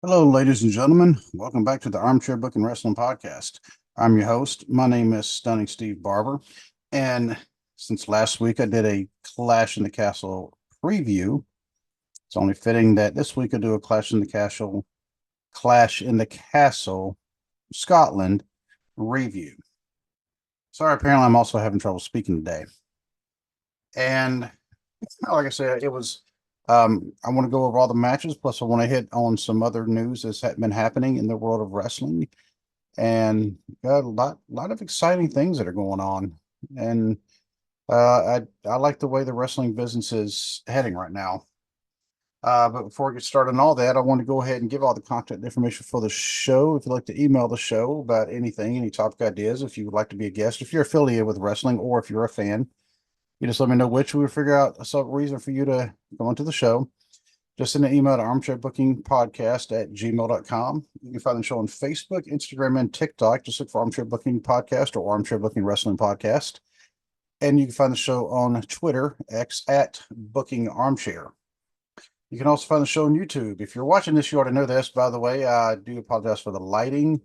Hello, ladies and gentlemen. Welcome back to the Armchair Book and Wrestling Podcast. I'm your host. My name is Stunning Steve Barber. And since last week I did a Clash in the Castle preview, it's only fitting that this week I do a Clash in the Castle Scotland review. Sorry, apparently I'm also having trouble speaking today. And like I said, I want to go over all the matches, plus I want to hit on some other news that's been happening in the world of wrestling, and got a lot of exciting things that are going on. And I like the way the wrestling business is heading right now. But before we get started on all that, I want to go ahead and give all the contact information for the show. If you'd like to email the show about anything, any topic ideas, if you would like to be a guest, if you're affiliated with wrestling, or if you're a fan, you just let me know which. We'll figure out some reason for you to come onto the show. Just send an email to armchairbookingpodcast@gmail.com. You can find the show on Facebook, Instagram, and TikTok. Just look for Armchair Booking Podcast or Armchair Booking Wrestling Podcast. And you can find the show on Twitter, X @Booking Armchair. You can also find the show on YouTube. If you're watching this, you already know this. By the way, I do apologize for the lighting.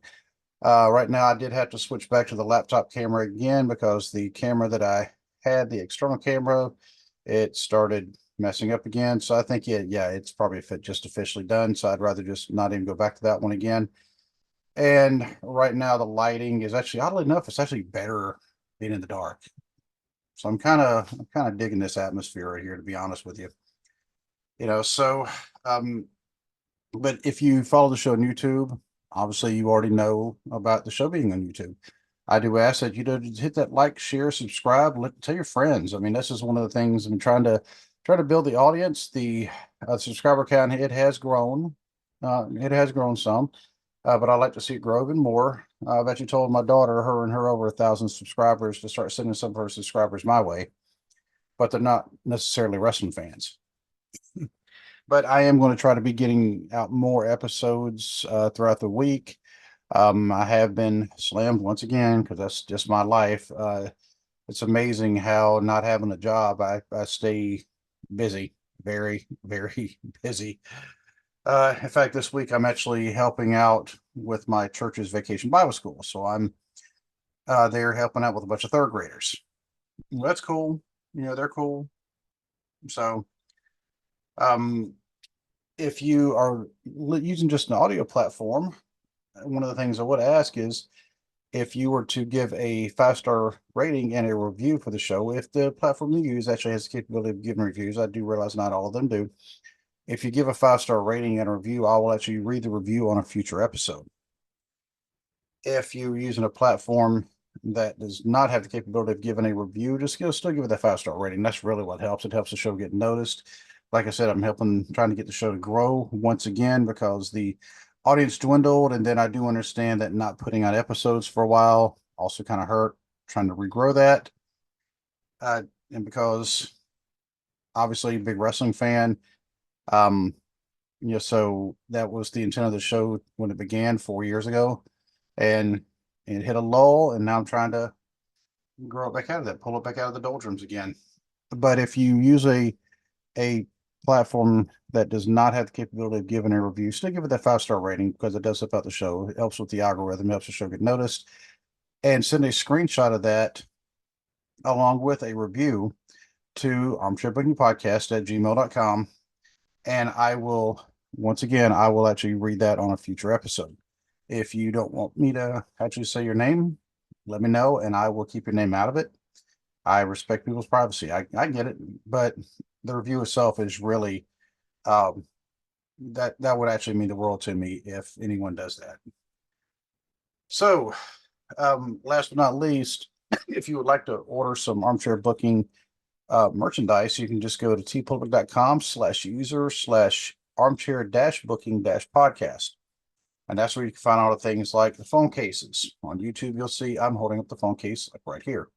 Right now, I did have to switch back to the laptop camera again because the camera that I had, the external camera, it started messing up again. So I think, yeah, it's probably just officially done. So I'd rather just not even go back to that one again. And right now, the lighting is actually, oddly enough, it's actually better being in the dark. So I'm kind of digging this atmosphere right here, to be honest with you. So, um, but if you follow the show on YouTube, obviously you already know about the show being on YouTube. I do ask that you to hit that like, share, subscribe, tell your friends. I mean, this is one of the things I'm try to build the audience. The subscriber count, it has grown. It has grown some, but I like to see it grow even more. I've actually told my daughter, her and her over 1,000 subscribers, to start sending some of her subscribers my way, but they're not necessarily wrestling fans. But I am going to try to be getting out more episodes throughout the week. I have been slammed once again because that's just my life. It's amazing how, not having a job, I stay busy, very, very busy. In fact, this week I'm actually helping out with my church's vacation Bible school. So I'm there helping out with a bunch of third graders. Well, that's cool. They're cool. So um, if you are using just an audio platform, one of the things I would ask is, if you were to give a 5-star rating and a review for the show, if the platform you use actually has the capability of giving reviews, I do realize not all of them do. If you give a 5-star rating and a review, I will actually read the review on a future episode. If you're using a platform that does not have the capability of giving a review, just still give it that 5-star rating. That's really what helps. It helps the show get noticed. Like I said, I'm trying to get the show to grow once again because the audience dwindled. And then I do understand that not putting out episodes for a while also kind of hurt, trying to regrow that. And because obviously big wrestling fan, um, so that was the intent of the show when it began 4 years ago. And it hit a lull, and now I'm trying to grow it back out of that, pull it back out of the doldrums again. But if you use a platform that does not have the capability of giving a review, still give it that 5-star rating because it does help out the show. It helps with the algorithm, helps the show get noticed. And send a screenshot of that along with a review to armchairbookingpodcast@gmail.com. And once again, I will actually read that on a future episode. If you don't want me to actually say your name, let me know and I will keep your name out of it. I respect people's privacy. I get it, but the review itself is really um, that would actually mean the world to me if anyone does that. So, last but not least, if you would like to order some armchair booking merchandise, you can just go to tpublic.com/user/armchair-booking-podcast. And that's where you can find all the things like the phone cases. On YouTube, you'll see I'm holding up the phone case like right here.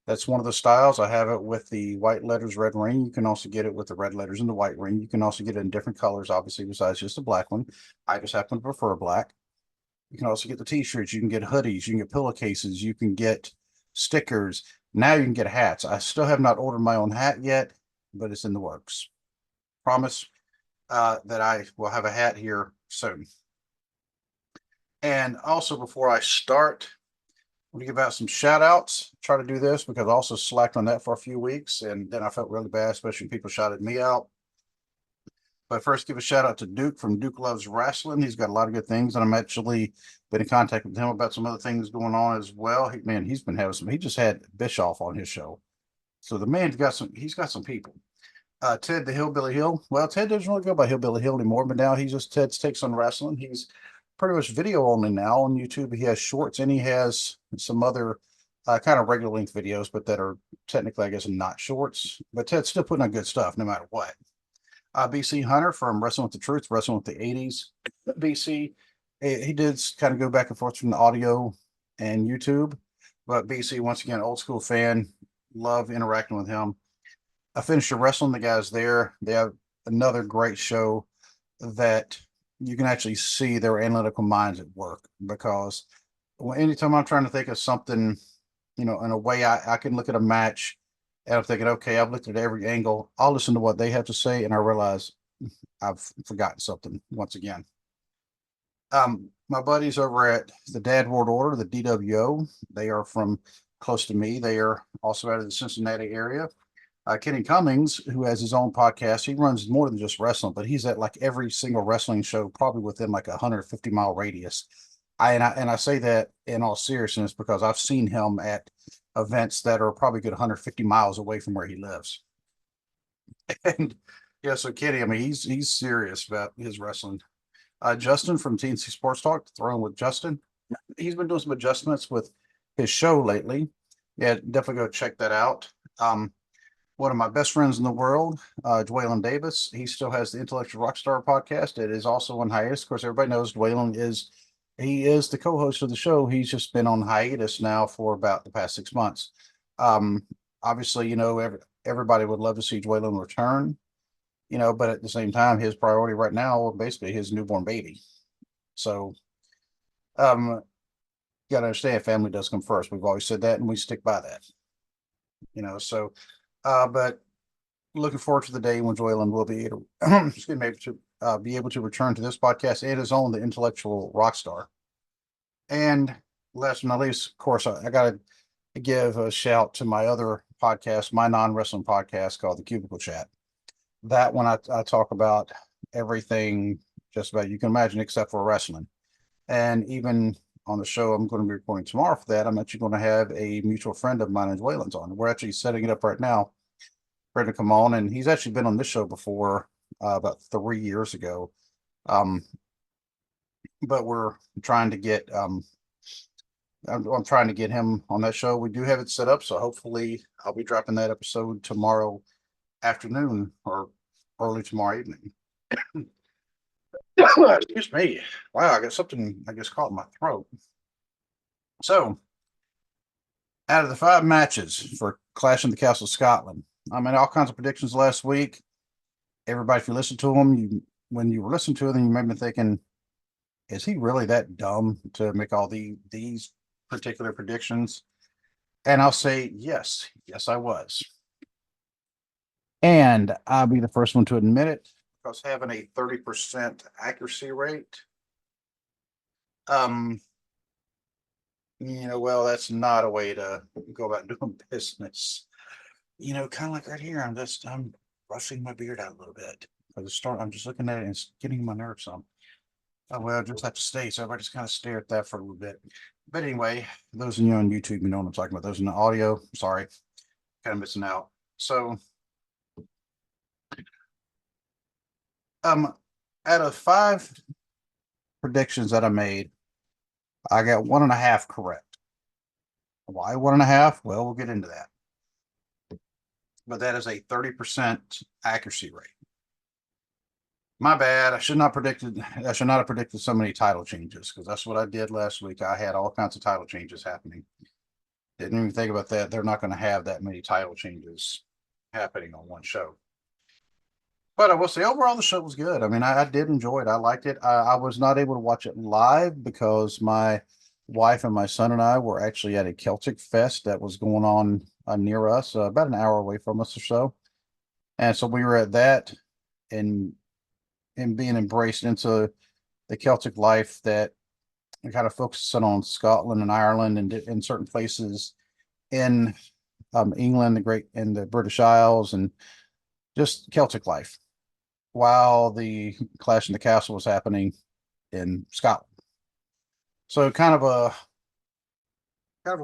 That's one of the styles. I have it with the white letters, red ring. You can also get it with the red letters and the white ring. You can also get it in different colors, obviously, besides just the black one. I just happen to prefer black. You can also get the t-shirts. You can get hoodies. You can get pillowcases. You can get stickers. Now you can get hats. I still have not ordered my own hat yet, but it's in the works. Promise that I will have a hat here soon. And also, before I start, I'm going to give out some shout outs. Try to do this because I also slacked on that for a few weeks, and then I felt really bad, especially when people shouted me out. But first, give a shout out to Duke from Duke Loves Wrestling. He's got a lot of good things, and I'm actually been in contact with him about some other things going on as well. Man, he's been having some. He just had Bischoff on his show, so the man's got some. He's got some people. Ted the Hillbilly Hill. Well, Ted doesn't really go by Hillbilly Hill anymore, but now he's just Ted's takes on wrestling. He's pretty much video only now on YouTube. He has shorts and he has some other kind of regular length videos, but that are technically, I guess, not shorts. But Ted's still putting on good stuff no matter what. BC Hunter from Wrestling with the Truth, Wrestling with the 80s. BC, he did kind of go back and forth from the audio and YouTube, but BC, once again, old school fan, love interacting with him. I finished wrestling. The guys there, they have another great show that you can actually see their analytical minds at work because anytime I'm trying to think of something, in a way I can look at a match and I'm thinking, okay, I've looked at every angle. I'll listen to what they have to say and I realize I've forgotten something once again. My buddies over at the Dad World Order, the DWO, they are from close to me. They are also out of the Cincinnati area. Kenny Cummings, who has his own podcast, he runs more than just wrestling, but he's at like every single wrestling show, probably within like a 150-mile radius. I say that in all seriousness because I've seen him at events that are probably good 150 miles away from where he lives. And yeah, so Kenny, I mean, he's serious about his wrestling. Justin from TNC Sports Talk, throwing with Justin. He's been doing some adjustments with his show lately. Yeah, definitely go check that out. One of my best friends in the world, Dwaylon Davis. He still has the Intellectual Rockstar podcast. It is also on hiatus. Of course, everybody knows Dwaylon is the co-host of the show. He's just been on hiatus now for about the past 6 months. Obviously, everybody would love to see Dwaylon return, but at the same time, his priority right now, basically his newborn baby. So, you got to understand, family does come first. We've always said that, and we stick by that. But looking forward to the day when Joyland will be able, be able to return to this podcast and his own, the Intellectual Rockstar. And last but not least, of course, I got to give a shout to my other podcast, my non-wrestling podcast called The Cubicle Chat. That one I talk about everything just about you can imagine except for wrestling. And even on the show I'm going to be recording tomorrow for that, I'm actually going to have a mutual friend of mine, Wayland's on. We're actually setting it up right now for him to come on, and he's actually been on this show before about 3 years ago. But we're trying to get I'm trying to get him on that show. We do have it set up, so hopefully I'll be dropping that episode tomorrow afternoon or early tomorrow evening. Excuse me. Wow, I got something, I guess, caught in my throat. So, out of the 5 matches for Clash in the Castle Scotland, I made all kinds of predictions last week. Everybody, if you listen to them, when you were listening to them, you may have been thinking, is he really that dumb to make all these particular predictions? And I'll say, yes, I was. And I'll be the first one to admit it, because having a 30% accuracy rate, well, that's not a way to go about doing business. Kind of like right here, I'm brushing my beard out a little bit. I'm just looking at it and it's getting my nerves on. Oh, well, I just have to stay. So everybody just kind of stare at that for a little bit. But anyway, those of you on YouTube, you know what I'm talking about. Those in the audio, sorry, kind of missing out. So, out of 5 predictions that I made, I got 1.5 correct. Why 1.5? Well, we'll get into that. But that is a 30% accuracy rate. My bad. I should not have predicted so many title changes, because that's what I did last week. I had all kinds of title changes happening. Didn't even think about that. They're not going to have that many title changes happening on one show. But I will say, overall, the show was good. I mean, I did enjoy it. I liked it. I was not able to watch it live because my wife and my son and I were actually at a Celtic Fest that was going on near us, about an hour away from us or so. And so we were at that and being embraced into the Celtic life that kind of focusing on Scotland and Ireland and in certain places in England, the British Isles, and just Celtic life, while the Clash in the Castle was happening in Scotland. So kind of a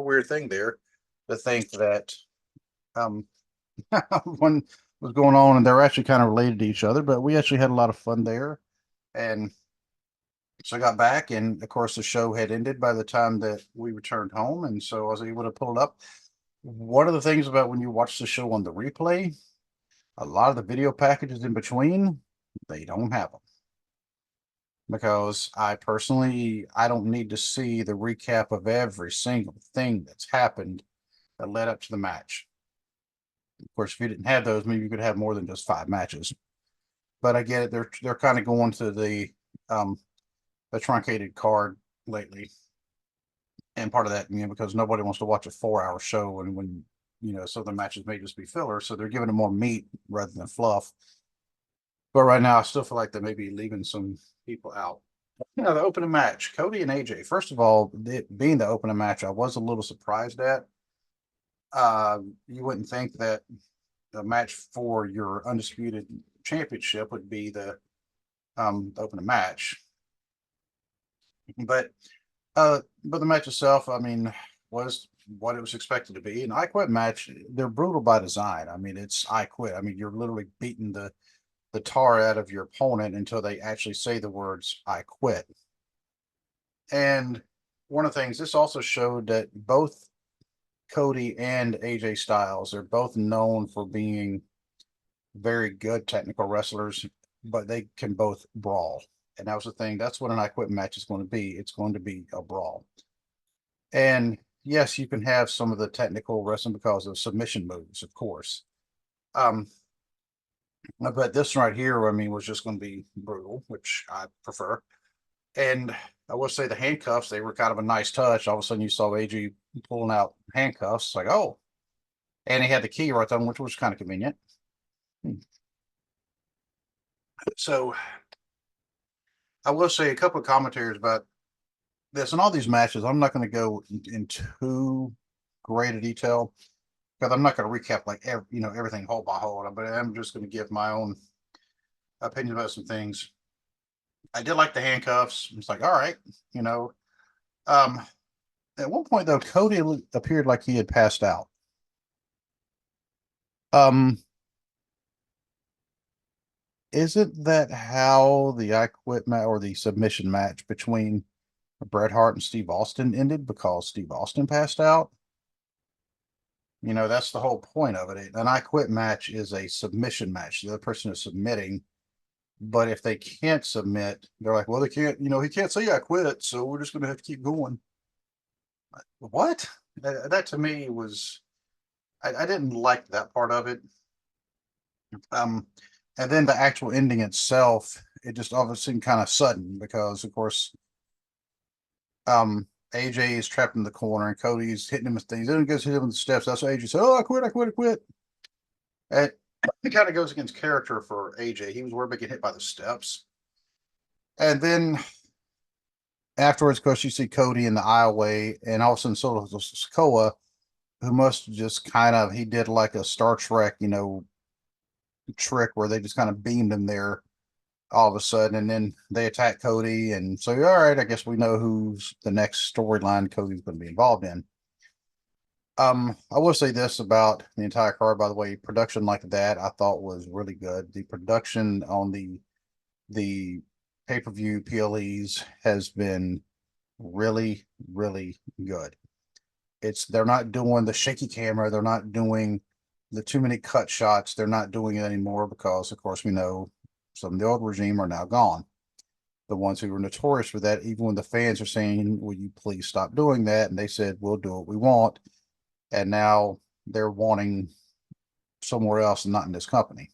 weird thing there to think that um, one was going on and they're actually kind of related to each other, but we actually had a lot of fun there. And so I got back, and of course, the show had ended by the time that we returned home. And so I was able to pull it up. One of the things about when you watch the show on the replay, a lot of the video packages in between, they don't have them. Because I don't need to see the recap of every single thing that's happened that led up to the match. Of course, if you didn't have those, maybe you could have more than just 5 matches. But I get it; they're kind of going to the truncated card lately, and part of that, because nobody wants to watch a 4-hour show, and when some of the matches may just be filler, so they're giving it more meat rather than fluff. But right now, I still feel like they may be leaving some people out. The opening match, Cody and AJ. First of all, it being the opening match, I was a little surprised at. You wouldn't think that the match for your undisputed championship would be the opening match, but the match itself, I mean, was what it was expected to be. An I Quit match, they're brutal by design. I mean, it's I Quit. I mean, you're literally beating the tar out of your opponent until they actually say the words I quit. And one of the things, this also showed that both Cody and AJ Styles are both known for being very good technical wrestlers, but they can both brawl. And that was the thing. That's what an I Quit match is going to be. It's going to be a brawl. And yes, you can have some of the technical wrestling because of submission moves, of course. But this right here, I mean, was just going to be brutal, which I prefer. And I will say the handcuffs, they were kind of a nice touch. All of a sudden, you saw AJ pulling out handcuffs. Like, oh, and he had the key right on, which was kind of convenient. So I will say a couple of commentaries about this and all these matches. I'm not going to go in too great a detail because I'm not going to recap like everything hole by hole, but I'm just going to give my own opinion about some things. I did like the handcuffs. It's like, all right, you know. At one point though, Cody appeared like he had passed out. Um, isn't that how the I Quit match or the submission match between Bret Hart and Steve Austin ended because Steve Austin passed out? That's the whole point of it. An I Quit match is a submission match. The other person is submitting, but if they can't submit, they're like, well, they can't, he can't say I quit, so we're just going to have to keep going. What? That to me was, I didn't like that part of it. And then the actual ending itself, it just obviously seemed kind of sudden because, of course, AJ is trapped in the corner and Cody's hitting him with things. Then he goes hit him with the steps. That's what AJ said, oh, I quit, I quit, I quit. And it kind of goes against character for AJ. He was worried about getting hit by the steps. And then afterwards, of course, you see Cody in the aisleway, and all of a sudden, Solo Sikoa, who must just he did like a Star Trek, trick where they just kind of beamed him there all of a sudden, and then they attack Cody, and so all right, I guess we know who's the next storyline Cody's going to be involved in. I will say this about the entire card, by the way, production like that I thought was really good. The production on the pay-per-view PLEs has been really, really good. They're not doing the shaky camera, they're not doing the too many cut shots, they're not doing it anymore because, of course, we know some of the old regime are now gone. The ones who were notorious for that, even when the fans are saying, will you please stop doing that? And they said, we'll do what we want. And now they're wanting somewhere else and not in this company.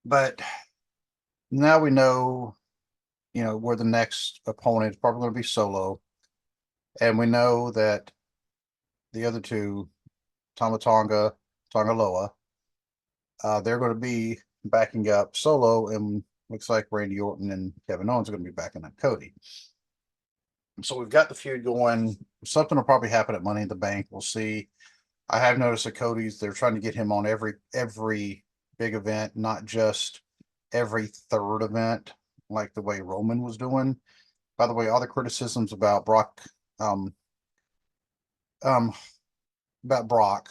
But now we know, where the next opponent is probably going to be Solo. And we know that the other two, Tama Tonga Loa, they're going to be backing up Solo in looks like Randy Orton and Kevin Owens are going to be back in that Cody. So we've got the feud going. Something will probably happen at Money in the Bank. We'll see. I have noticed that Cody's, they're trying to get him on every big event, not just every third event, like the way Roman was doing. By the way, all the criticisms about Brock, um, um, about Brock,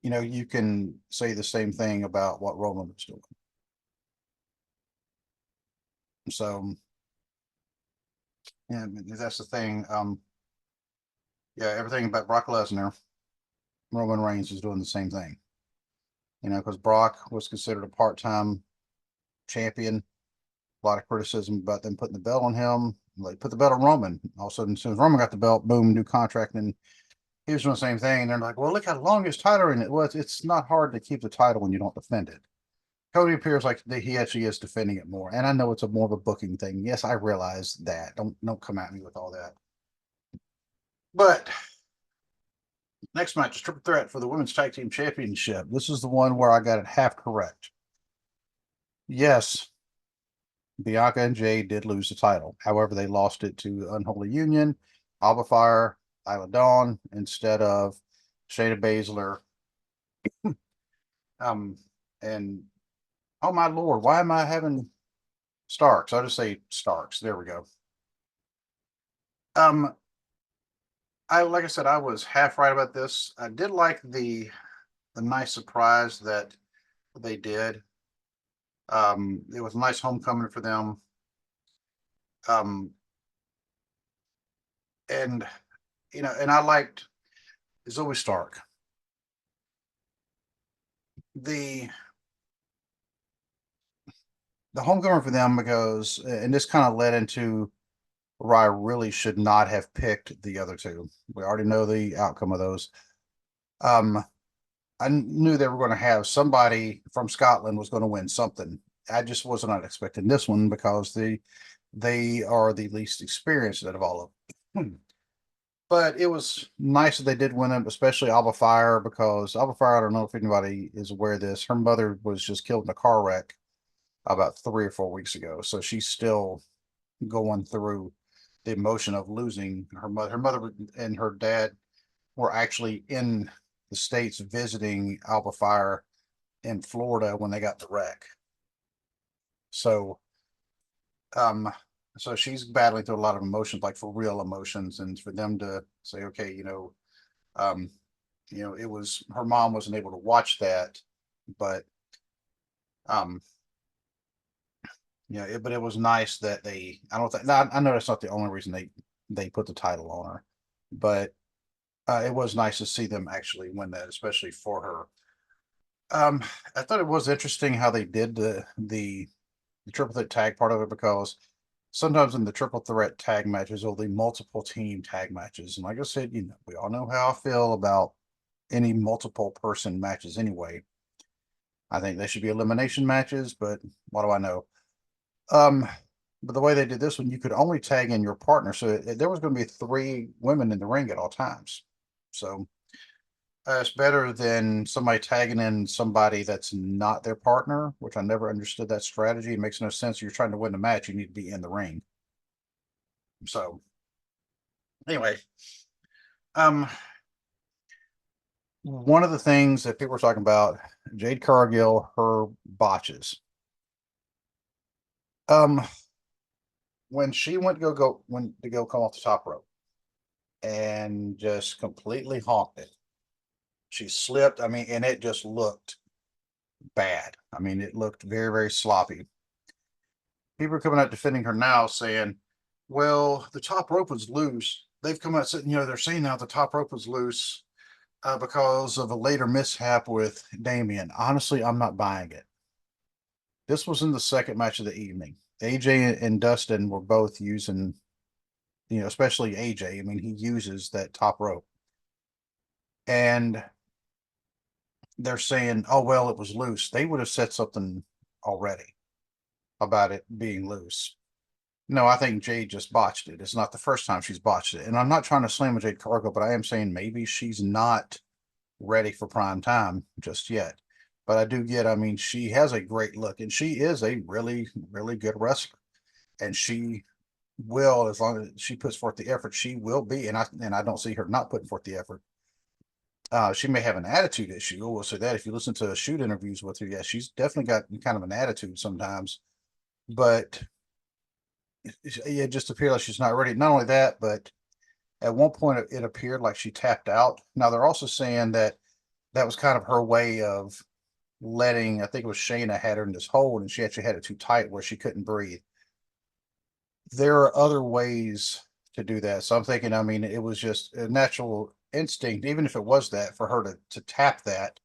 you can say the same thing about what Roman was doing. So, yeah, that's the thing. Yeah, everything about Brock Lesnar, Roman Reigns is doing the same thing. Because Brock was considered a part-time champion. A lot of criticism about them putting the belt on him. They put the belt on Roman. All of a sudden, as soon as Roman got the belt, boom, new contract, and he was doing the same thing. And they're like, well, look how long his title in it was. It's not hard to keep the title when you don't defend it. Cody appears like he actually is defending it more. And I know it's more of a booking thing. Yes, I realize that. Don't come at me with all that. But next match is triple threat for the Women's Tag Team Championship. This is the one where I got it half correct. Yes, Bianca and Jade did lose the title. However, they lost it to Unholy Union, Alba Fire, Isla Dawn, instead of Shayna Baszler. And oh my lord, why am I having Starks? I'll just say Starks. There we go. Like I said, I was half right about this. I did like the nice surprise that they did. It was a nice homecoming for them. And and I liked Zoe Stark. The homecoming for them because, and this kind of led into where I really should not have picked the other two. We already know the outcome of those. I knew they were going to have somebody from Scotland was going to win something. I just was not expecting this one because they are the least experienced out of all of them. But it was nice that they did win it, especially Alba Fire, because Alba Fire, I don't know if anybody is aware of this. Her mother was just killed in a car wreck about 3 or 4 weeks ago. So she's still going through the emotion of losing her mother. Her mother and her dad were actually in the States visiting Alba Fire in Florida when they got the wreck. So, so she's battling through a lot of emotions, like for real emotions, and for them to say, okay, it was her mom wasn't able to watch that, but but it was nice that I don't think, I know that's not the only reason they put the title on her, but it was nice to see them actually win that, especially for her. I thought it was interesting how they did the triple threat tag part of it, because sometimes in the triple threat tag matches or the multiple team tag matches, and like I said, we all know how I feel about any multiple person matches anyway. I think they should be elimination matches, but what do I know? But the way they did this one, you could only tag in your partner, so there was going to be 3 women in the ring at all times. So it's better than somebody tagging in somebody that's not their partner, which I never understood that strategy. It makes no sense. You're trying to win the match, you need to be in the ring. So anyway, one of the things that people are talking about, Jade Cargill, her botches. When she went to go come off the top rope and just completely honked it. She slipped. I mean, and it just looked bad. I mean, it looked very, very sloppy. People are coming out defending her now, saying, well, the top rope was loose. They've come out saying, they're saying now the top rope was loose because of a later mishap with Damien. Honestly, I'm not buying it. This was in the second match of the evening. AJ and Dustin were both using, especially AJ. I mean, he uses that top rope. And they're saying, oh, well, it was loose. They would have said something already about it being loose. No, I think Jade just botched it. It's not the first time she's botched it. And I'm not trying to slam Jade Cargill, but I am saying maybe she's not ready for prime time just yet. But I do get, I mean, she has a great look and she is a really, really good wrestler. And she will, as long as she puts forth the effort, she will be. And I don't see her not putting forth the effort. She may have an attitude issue. We'll say that if you listen to shoot interviews with her, yeah, she's definitely got kind of an attitude sometimes. But it just appears like she's not ready. Not only that, but at one point it appeared like she tapped out. Now they're also saying that that was kind of her way of letting, I think it was Shayna had her in this hold and she actually had it too tight where she couldn't breathe. There are other ways to do that. So I'm thinking, I mean, it was just a natural instinct, even if it was that, for her to tap that,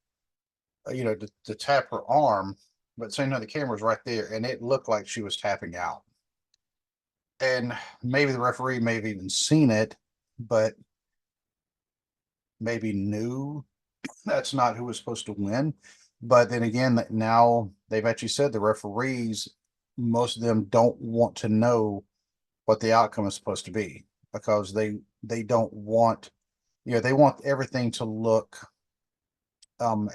to tap her arm. But same time, the camera was right there and it looked like she was tapping out. And maybe the referee may have even seen it, but maybe knew that's not who was supposed to win. But then again, now they've actually said the referees, most of them don't want to know what the outcome is supposed to be because they don't want, they want everything to look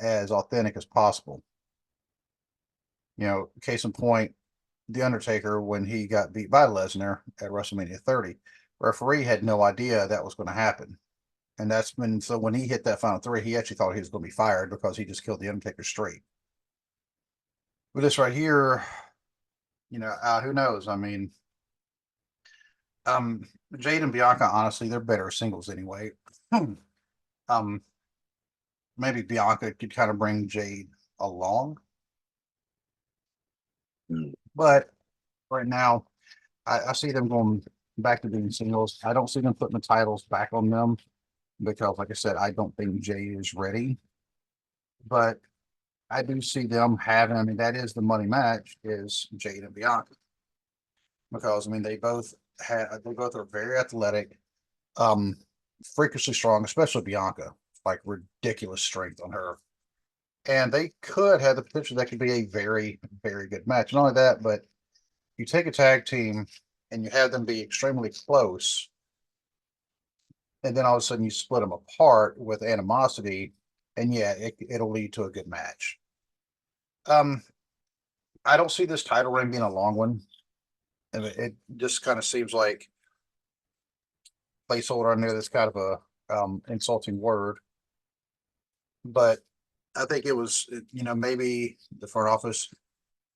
as authentic as possible. Case in point, The Undertaker, when he got beat by Lesnar at WrestleMania 30, referee had no idea that was going to happen. And that's been, so when he hit that final three, he actually thought he was going to be fired because he just killed The Undertaker straight. But this right here, who knows? I mean, Jade and Bianca, honestly, they're better singles anyway. um, Maybe Bianca could kind of bring Jade along, but right now, I see them going back to being singles. I don't see them putting the titles back on them because, like I said, I don't think Jade is ready. But I do see them having, I mean, that is the money match is Jade and Bianca. Because I mean they both are very athletic, um, freakishly strong, especially Bianca, like ridiculous strength on her. And they could have the potential that could be a very, very good match. Not only that, but you take a tag team and you have them be extremely close, and then all of a sudden you split them apart with animosity, and yeah, it'll lead to a good match. Um, I don't see this title reign being a long one. And it just kind of seems like placeholder on there that's kind of a insulting word. But I think it was, maybe the front office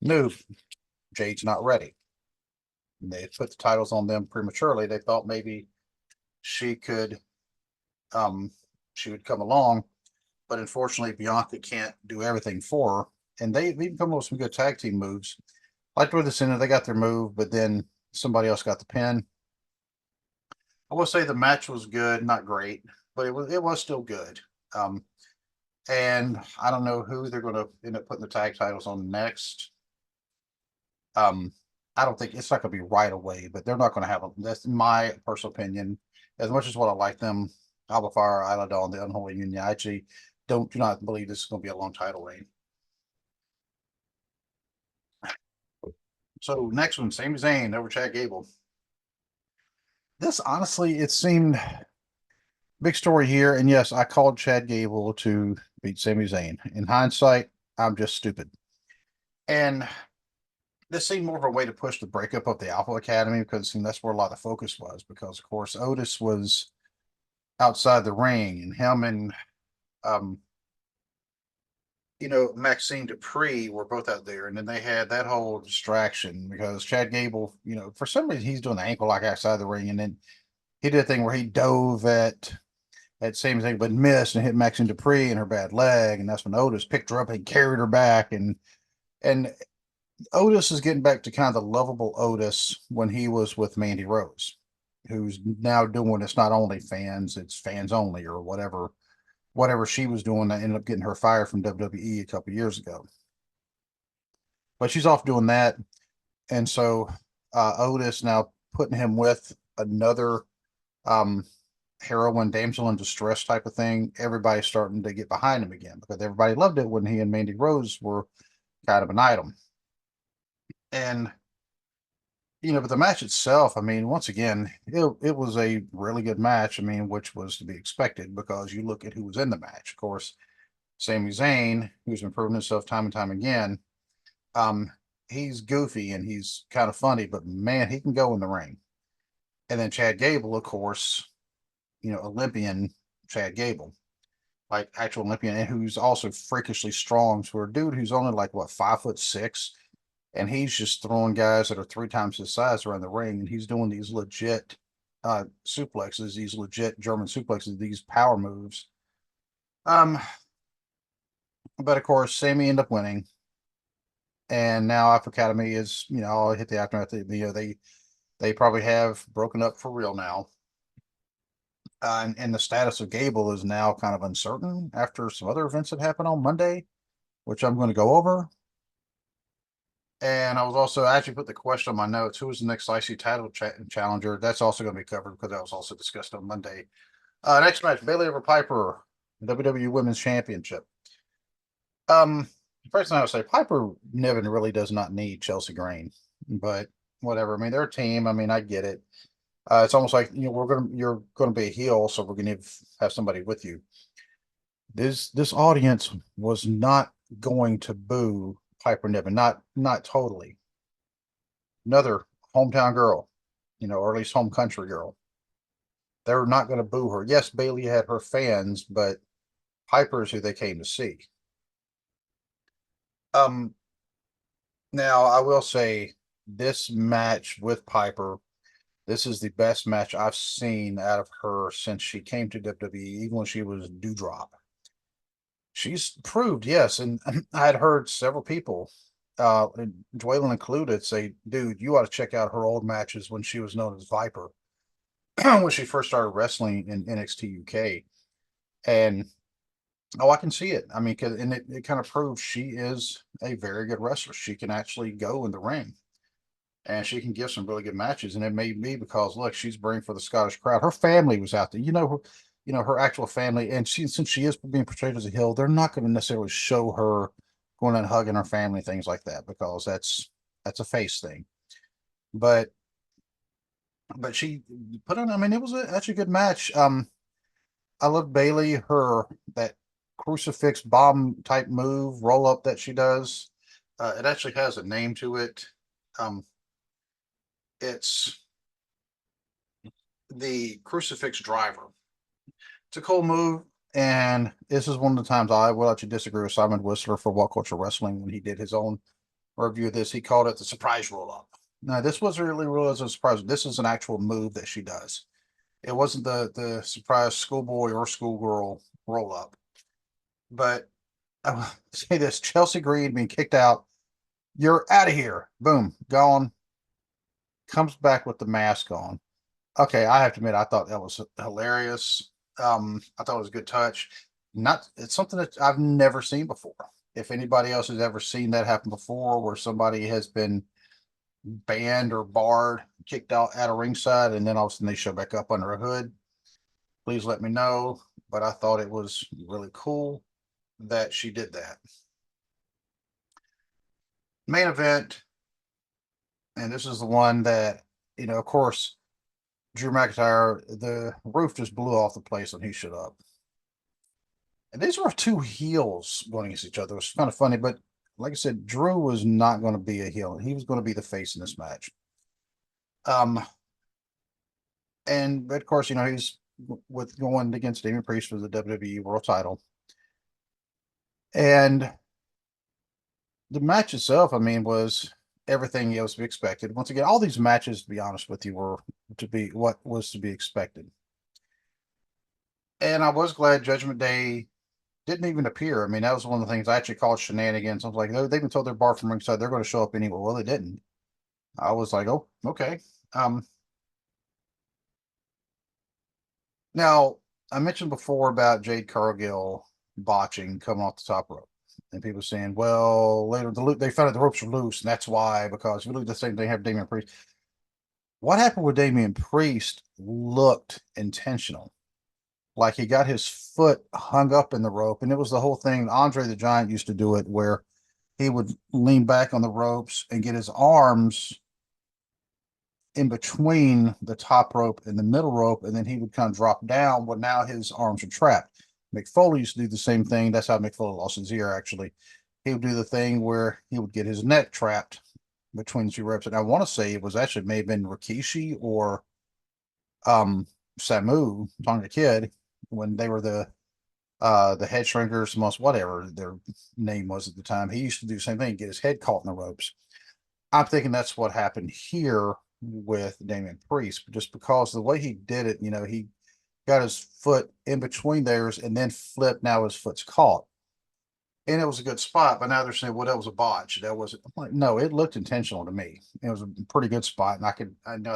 knew Jade's not ready. And they put the titles on them prematurely. They thought maybe she could, she would come along, but unfortunately, Bianca can't do everything for her. And they've even come up with some good tag team moves. Like with the center, they got their move, but then somebody else got the pin. I will say the match was good, not great, but it was still good. Um, and I don't know who they're going to end up putting the tag titles on next. Um, I don't think it's not going to be right away, but they're not going to have a. That's my personal opinion. As much as what I like them, Alba Fire, Isla Dawn, the Unholy Union, I actually do not believe this is going to be a long title reign. So next one, Sami Zayn over Chad Gable. This honestly, it seemed big story here, and yes, I called Chad Gable to beat Sami Zayn. In hindsight, I'm just stupid. And this seemed more of a way to push the breakup of the Alpha Academy because that's where a lot of the focus was. Because of course Otis was outside the ring, and him and um, Maxine Dupree were both out there, and then they had that whole distraction because Chad Gable, for some reason he's doing the ankle lock outside the ring, and then he did a thing where he dove at same thing, but missed and hit Maxine Dupree in her bad leg, and that's when Otis picked her up and carried her back, and Otis is getting back to kind of the lovable Otis when he was with Mandy Rose, who's now doing it's not only fans, it's fans only or whatever she was doing that ended up getting her fired from WWE a couple years ago. But she's off doing that, and so Otis now putting him with another um, heroine damsel in distress type of thing. Everybody's starting to get behind him again because everybody loved it when he and Mandy Rose were kind of an item. And but the match itself, I mean, once again, it was a really good match. I mean, which was to be expected because you look at who was in the match. Of course, Sami Zayn, who's been proving himself time and time again, um, he's goofy and he's kind of funny, but man, he can go in the ring. And then Chad Gable, of course, Olympian Chad Gable, like actual Olympian, and who's also freakishly strong. So a dude who's only like what 5'6", and he's just throwing guys that are 3 times his size around the ring, and he's doing these legit suplexes, these legit German suplexes, these power moves. Um, but of course, Sammy ended up winning, and now Alpha Academy is, I'll hit the aftermath. They probably have broken up for real now. And the status of Gable is now kind of uncertain after some other events that happened on Monday, which I'm going to go over. And I was also actually put the question on my notes: who is the next IC title challenger? That's also going to be covered because that was also discussed on Monday. Next match: Bayley over Piper, WWE Women's Championship. First thing I would say, Piper Niven really does not need Chelsea Green, but whatever. I mean, they're a team. I mean, I get it. It's almost like you're gonna be a heel, so we're gonna have somebody with you. This audience was not going to boo Piper Niven, not totally. Another hometown girl, or at least home country girl. They're not going to boo her. Yes, Bayley had her fans, but Piper's who they came to see. Um, Now I will say this match with Piper, this is the best match I've seen out of her since she came to WWE, even when she was Dewdrop. She's proved, yes, and I had heard several people, and Dwaylen included, say, "Dude, you ought to check out her old matches when she was known as Viper, when she first started wrestling in NXT UK." And oh, I can see it. I mean, and it kind of proves she is a very good wrestler. She can actually go in the ring, and she can give some really good matches. And it may be because look, she's bringing for the Scottish crowd. Her family was out there, her actual family, and since she is being portrayed as a heel, they're not going to necessarily show her going and hugging her family, things like that, because that's a face thing. But she put on. I mean, it was actually a good match. I love Bayley, her that crucifix bomb type move roll up that she does. It actually has a name to it. Um, it's the crucifix driver. It's a cool move, and this is one of the times I will actually disagree with Simon Whistler for What Culture Wrestling when he did his own review of this. He called it the surprise roll up. Now, this wasn't really a surprise. This is an actual move that she does. It wasn't the surprise schoolboy or schoolgirl roll up. But I will say this: Chelsea Green being kicked out. You're out of here. Boom, gone. Comes back with the mask on. Okay, I have to admit, I thought that was hilarious. I thought it was a good touch. Not, it's something that I've never seen before. If anybody else has ever seen that happen before, where somebody has been banned or barred, kicked out at a ringside, and then all of a sudden they show back up under a hood, please let me know. But I thought it was really cool that she did that. Main event, and this is the one that, of course, Drew McIntyre, the roof just blew off the place when he showed up. And these were two heels going against each other. It was kind of funny, but like I said, Drew was not going to be a heel. He was going to be the face in this match. And of course, he's with going against Damian Priest for the WWE World Title. And the match itself, I mean, was everything else to be expected. Once again, all these matches, to be honest with you, were to be what was to be expected. And I was glad Judgment Day didn't even appear. I mean, that was one of the things I actually called shenanigans. I was like, they've been told they're barred from ringside. They're going to show up anyway. Well, they didn't. I was like, oh, okay. Now, I mentioned before about Jade Cargill botching coming off the top rope. And people saying, well, later they found out the ropes were loose, and that's why, because if you look at the same thing, have Damian Priest. What happened with Damian Priest looked intentional. Like he got his foot hung up in the rope, and it was the whole thing. Andre the Giant used to do it where he would lean back on the ropes and get his arms in between the top rope and the middle rope, and then he would kind of drop down. Well, now his arms are trapped. Mick Foley used to do the same thing. That's how Mick Foley lost his ear, actually. He would do the thing where he would get his neck trapped between two ropes. And I want to say it was actually may have been Rikishi or Samu, Tonga Kid, when they were the head shrinkers, most whatever their name was at the time. He used to do the same thing, get his head caught in the ropes. I'm thinking that's what happened here with Damian Priest, just because the way he did it, he got his foot in between theirs and then flipped. Now his foot's caught. And it was a good spot, but now they're saying, well, that was a botch. That wasn't. I'm like, no, it looked intentional to me. It was a pretty good spot, and I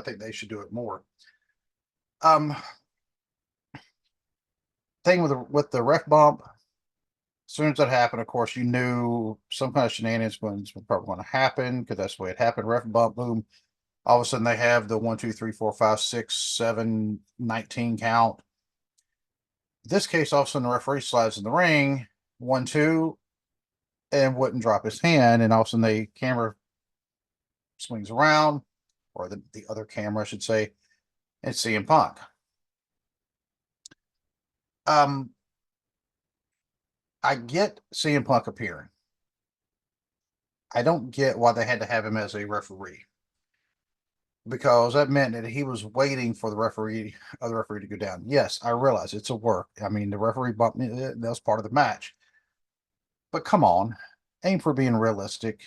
think they should do it more. Thing with the ref bump, as soon as that happened, of course, you knew some kind of shenanigans was probably going to happen because that's the way it happened. Ref bump, boom. All of a sudden, they have the 1, 2, 3, 4, 5, 6, 7, 19 count. In this case, all of a sudden, the referee slides in the ring, 1, 2, and wouldn't drop his hand. And all of a sudden, the camera swings around, or the other camera, I should say, and it's CM Punk. I get CM Punk appearing. I don't get why they had to have him as a referee, because that meant that he was waiting for the other referee to go down. Yes, I realize it's a work. I mean, the referee bumped me. That was part of the match. But come on, aim for being realistic.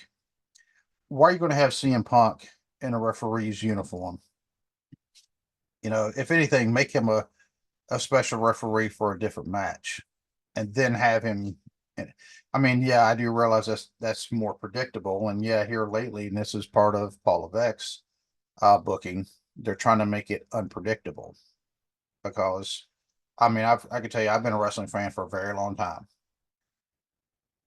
Why are you going to have CM Punk in a referee's uniform? If anything, make him a special referee for a different match, and then have him. I mean, yeah, I do realize that's more predictable, and yeah, here lately, and this is part of Paul Levesque's booking, they're trying to make it unpredictable. Because, I mean, I can tell you, I've been a wrestling fan for a very long time,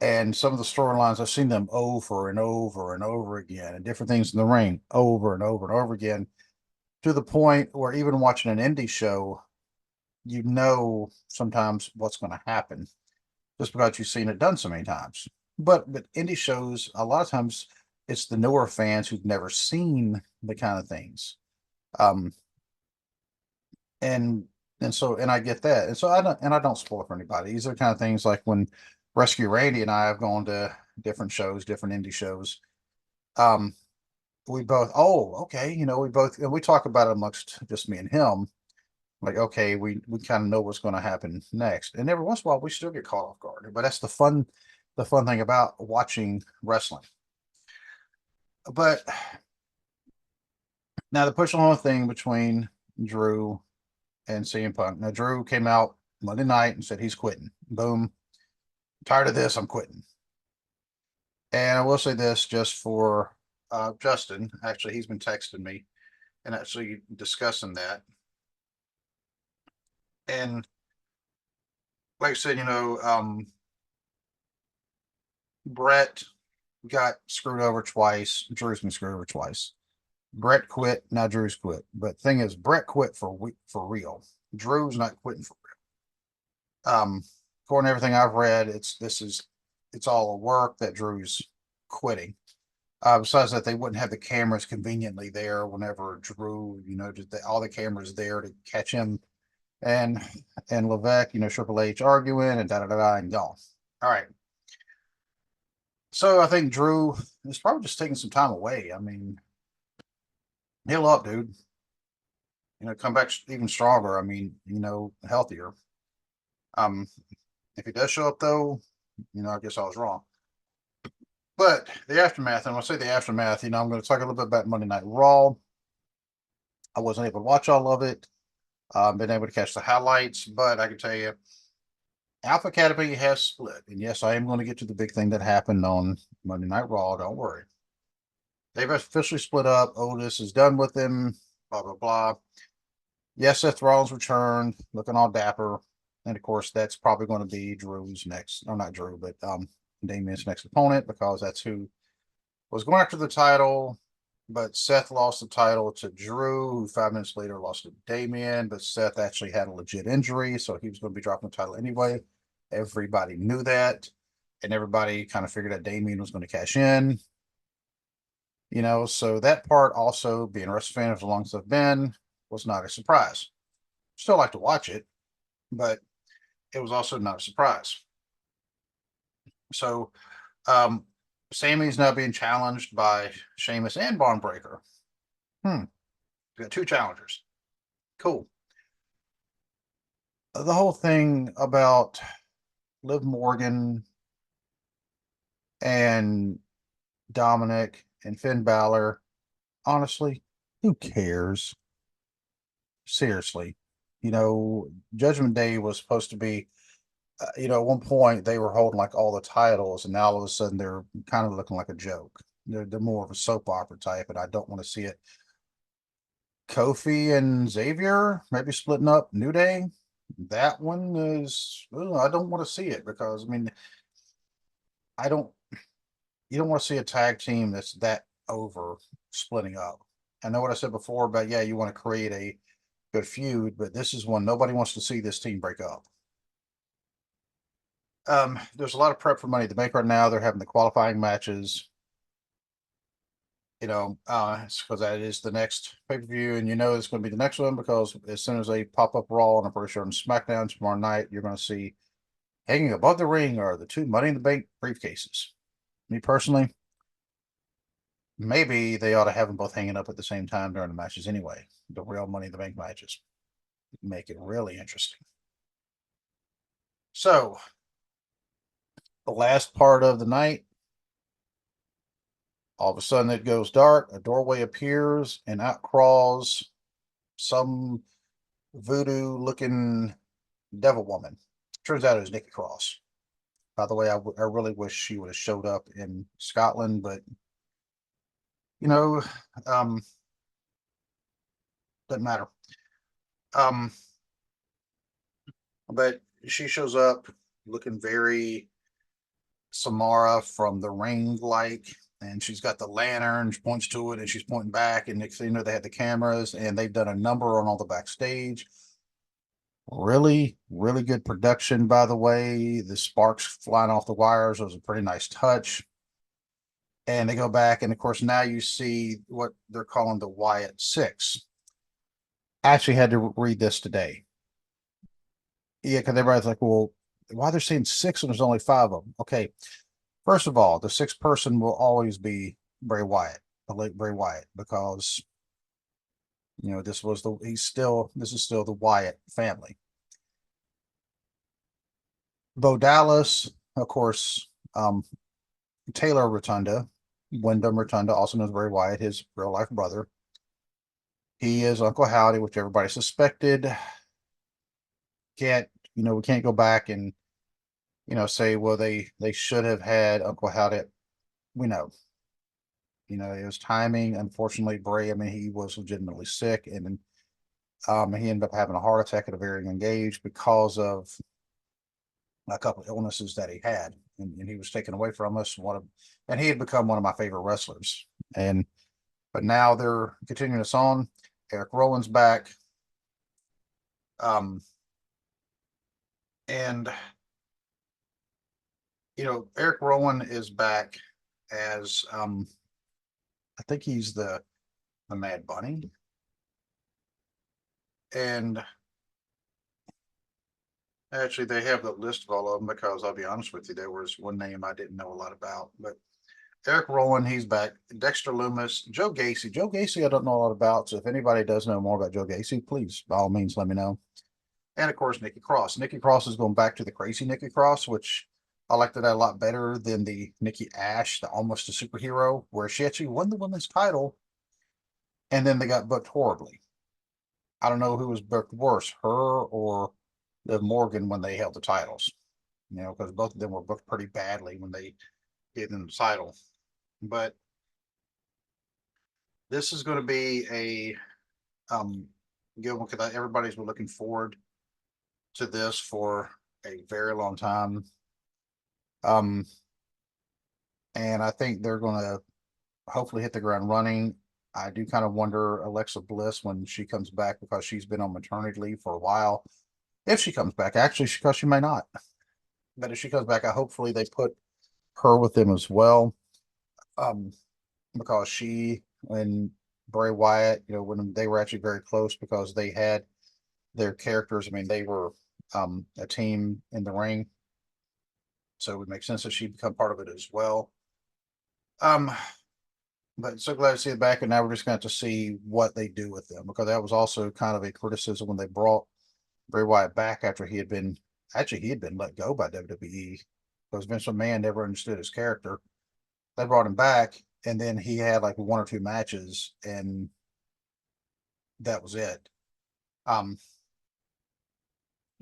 and some of the storylines I've seen them over and over and over again, and different things in the ring over and over and over again, to the point where even watching an indie show, sometimes what's going to happen just because you've seen it done so many times. But indie shows, a lot of times, it's the newer fans who've never seen the kind of things. And I get that. And so I don't spoil it for anybody. These are kind of things like when Rescue Randy and I have gone to different shows, different indie shows. We both, oh, okay, we both, and we talk about it amongst just me and him. Like, okay, we kind of know what's going to happen next. And every once in a while we still get caught off guard. But that's the fun thing about watching wrestling. But now the push along thing between Drew and CM Punk. Now Drew came out Monday night and said he's quitting. Boom. Tired of this, I'm quitting. And I will say this just for Justin. Actually, he's been texting me and actually discussing that. And like I said, Brett got screwed over twice. Drew's been screwed over twice. Brett quit. Now Drew's quit. But the thing is, Brett quit for real. Drew's not quitting for real. According to everything I've read, it's all a work that Drew's quitting. Besides that, they wouldn't have the cameras conveniently there whenever Drew, just all the cameras there to catch him and Levesque, Triple H arguing and and gone. All right. So I think Drew is probably just taking some time away. I mean, heal up, dude. Come back even stronger. I mean, healthier. If he does show up though, I guess I was wrong. But the aftermath, and when I say the aftermath, I'm going to talk a little bit about Monday Night Raw. I wasn't able to watch all of it. Been able to catch the highlights, but I can tell you, Alpha Academy has split. And yes, I am going to get to the big thing that happened on Monday Night Raw. Don't worry. They've officially split up. Otis is done with them. Blah, blah, blah. Yes, Seth Rollins returned, looking all dapper. And of course, that's probably going to be Drew's next, or not Drew, but Damian's next opponent, because that's who was going after the title. But Seth lost the title to Drew, who 5 minutes later lost to Damian. But Seth actually had a legit injury, so he was going to be dropping the title anyway. Everybody knew that, and everybody kind of figured that Damian was going to cash in. So that part also, being a wrestling fan as long as I've been, was not a surprise. Still like to watch it, but it was also not a surprise. So, um, Sammy's now being challenged by Sheamus and Braun Breaker. We got two challengers. Cool. The whole thing about Liv Morgan and Dominic and Finn Balor, honestly, who cares? Seriously, Judgment Day was supposed to be, at one point they were holding like all the titles, and now all of a sudden they're kind of looking like a joke. They're more of a soap opera type, and I don't want to see it. Kofi and Xavier maybe splitting up New Day. That one is, I don't want to see it because I mean, I don't. You don't want to see a tag team that's that over splitting up. I know what I said before, but yeah, you want to create a good feud, but this is one nobody wants to see this team break up. There's a lot of prep for Money in the Bank right now. They're having the qualifying matches. It's because that is the next pay-per-view, and it's going to be the next one because as soon as they pop up Raw, and I'm pretty sure on SmackDown tomorrow night, you're going to see hanging above the ring are the two Money in the Bank briefcases. Me personally, maybe they ought to have them both hanging up at the same time during the matches anyway. The real Money in the Bank matches make it really interesting. So, the last part of the night, all of a sudden it goes dark, a doorway appears, and out crawls some voodoo looking devil woman. Turns out it was Nikki Cross. By the way, I really wish she would have showed up in Scotland, but you know, um, doesn't matter. But she shows up looking very Samara from The Ring like, and she's got the lantern, she points to it, and she's pointing back, and next thing you know, they had the cameras, and they've done a number on all the backstage. Really, really good production, by the way. The sparks flying off the wires was a pretty nice touch. And they go back, and of course, now you see what they're calling the Wyatt Six. I actually had to read this today. Yeah, because everybody's like, well, why they're saying six and there's only five of them? Okay, first of all, the sixth person will always be Bray Wyatt, the late Bray Wyatt, because this is still the Wyatt family. Bo Dallas, of course, Taylor Rotunda, Wyndham Rotunda, also known as Bray Wyatt, his real life brother. He is Uncle Howdy, which everybody suspected. We can't go back and say, well, they should have had Uncle Howdy. We know. It was timing. Unfortunately, Bray, I mean, he was legitimately sick, and he ended up having a heart attack at a very young age because of a couple of illnesses that he had, and he was taken away from us. And he had become one of my favorite wrestlers. But now they're continuing this on. Eric Rowan's back, and Eric Rowan is back as I think he's the Mad Bunny, and actually, they have the list of all of them because I'll be honest with you, there was one name I didn't know a lot about. But Eric Rowan, he's back. Dexter Loomis, Joe Gacy. Joe Gacy, I don't know a lot about. So if anybody does know more about Joe Gacy, please, by all means, let me know. And of course, Nikki Cross. Nikki Cross is going back to the crazy Nikki Cross, which I liked that a lot better than the Nikki Ash, the almost a superhero, where she actually won the women's title and then they got booked horribly. I don't know who was booked worse, her or Liv Morgan when they held the titles. Because both of them were booked pretty badly when they gave them the title. But this is going to be a good one because everybody's been looking forward to this for a very long time. And I think they're going to hopefully hit the ground running. I do kind of wonder Alexa Bliss when she comes back because she's been on maternity leave for a while. If she comes back, actually, because she may not. But if she comes back, hopefully they put her with them as well. Because she and Bray Wyatt, when they were actually very close because they had their characters. I mean, they were a team in the ring. So it would make sense that she become part of it as well. Um, but so glad to see it back, and now we're just going to have to see what they do with them, because that was also kind of a criticism when they brought Bray Wyatt back after he had been let go by WWE, because Vince McMahon never understood his character. They brought him back, and then he had like one or two matches, and that was it. Um,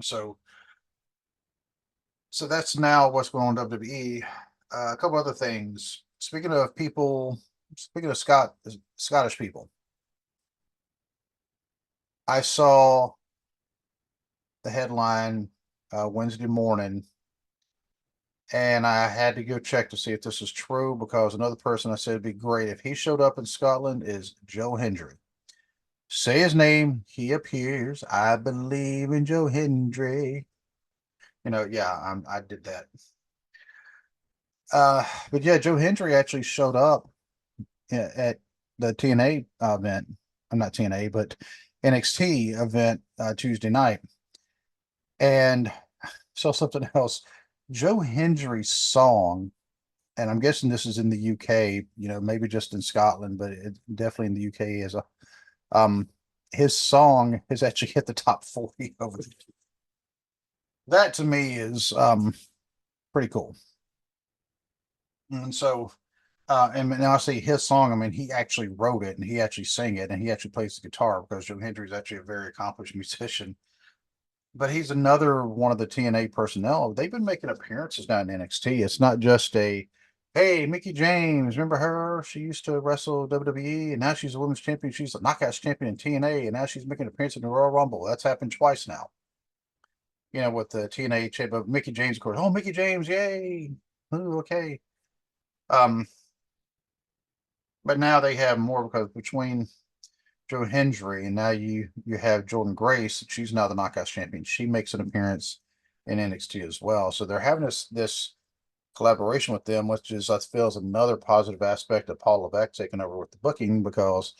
so so that's now what's going on in WWE. A couple other things. Speaking of Scottish people, I saw the headline Wednesday morning, and I had to go check to see if this is true, because another person I said it'd be great if he showed up in Scotland is Joe Hendry. Say his name, he appears. I believe in Joe Hendry. Yeah, I did that. But yeah, Joe Hendry actually showed up at the TNA event. I'm not TNA, but NXT event Tuesday night, and saw something else. Joe Hendry's song, and I'm guessing this is in the UK. Maybe just in Scotland, but definitely in the UK as a um. His song has actually hit the top 40 over the. That to me is pretty cool. And so and now I say his song. I mean, he actually wrote it and he actually sang it and he actually plays the guitar, because Joe Hendry is actually a very accomplished musician. But he's another one of the TNA personnel. They've been making appearances now in NXT. It's not just a, hey, Mickey James, remember her? She used to wrestle WWE and now she's a women's champion. She's a knockouts champion in TNA and now she's making an appearance in the Royal Rumble. That's happened twice now. With the TNA champ, Mickey James, of course. Oh, Mickey James, yay! Ooh, okay. Um, but now they have more, because between Joe Hendry and now you have Jordan Grace. She's now the Knockouts champion. She makes an appearance in NXT as well. So they're having this collaboration with them, which is, I feel, is another positive aspect of Paul Levesque taking over with the booking, because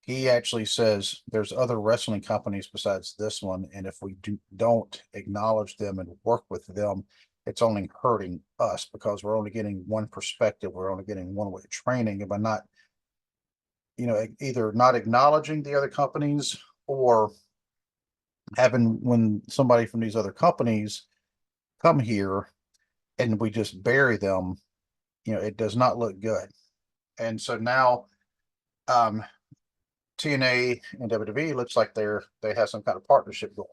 he actually says there's other wrestling companies besides this one, and if we don't acknowledge them and work with them, it's only hurting us, because we're only getting one perspective, we're only getting one way of training, and by not, either not acknowledging the other companies, or having, when somebody from these other companies come here and we just bury them, it does not look good. And so now um TNA and WWE looks like they have some kind of partnership going.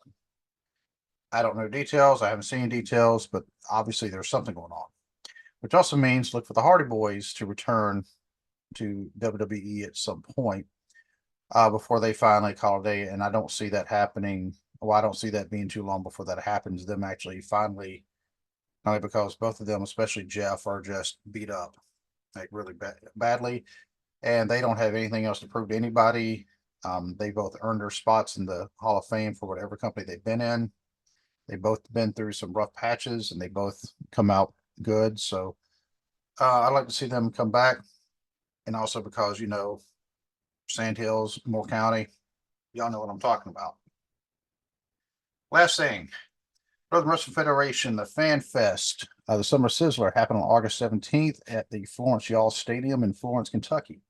I don't know details. I haven't seen details, but obviously there's something going on, which also means look for the Hardy Boys to return to WWE at some point before they finally call it a day. And I don't see that happening. Well, I don't see that being too long before that happens. Them actually finally, only because both of them, especially Jeff, are just beat up like really badly, and they don't have anything else to prove to anybody. They both earned their spots in the Hall of Fame for whatever company they've been in. They both been through some rough patches, and they both come out good. So I'd like to see them come back, and also because Sandhills, Moore County, y'all know what I'm talking about. Last thing, Northern Wrestling Federation, the Fan Fest, the Summer Sizzler, happened on August 17th at the Florence Y'all Stadium in Florence, Kentucky.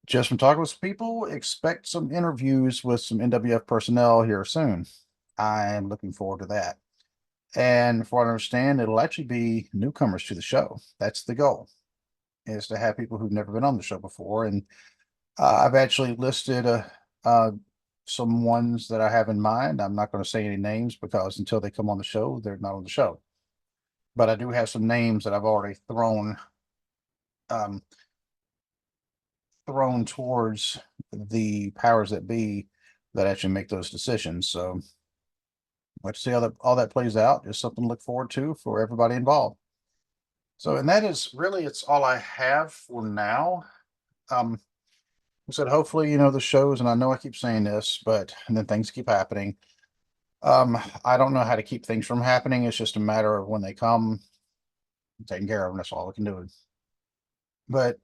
Just from talking with some people, expect some interviews with some NWF personnel here soon. I'm looking forward to that. And from what I understand, it'll actually be newcomers to the show. That's the goal, is to have people who've never been on the show before. And I've actually listed some ones that I have in mind. I'm not going to say any names, because until they come on the show, they're not on the show. But I do have some names that I've already um, thrown towards the powers that be that actually make those decisions. So let's see how all that plays out. Just something to look forward to for everybody involved. So, and that is really, it's all I have for now. I said, hopefully, the shows, and I know I keep saying this, but and then things keep happening. I don't know how to keep things from happening. It's just a matter of when they come, taking care of them. That's all we can do. But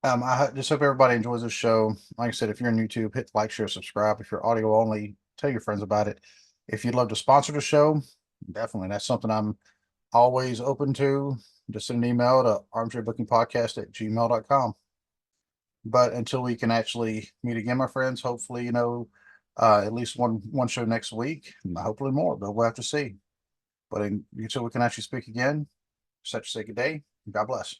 I just hope everybody enjoys this show. Like I said, if you're on YouTube, hit like, share, subscribe. If you're audio only, tell your friends about it. If you'd love to sponsor the show, definitely. That's something I'm always open to. Just send an email to armchairbookingpodcast@gmail.com. But until we can actually meet again, my friends, hopefully, at least one show next week, hopefully more, but we'll have to see. But until we can actually speak again, such a good day. God bless.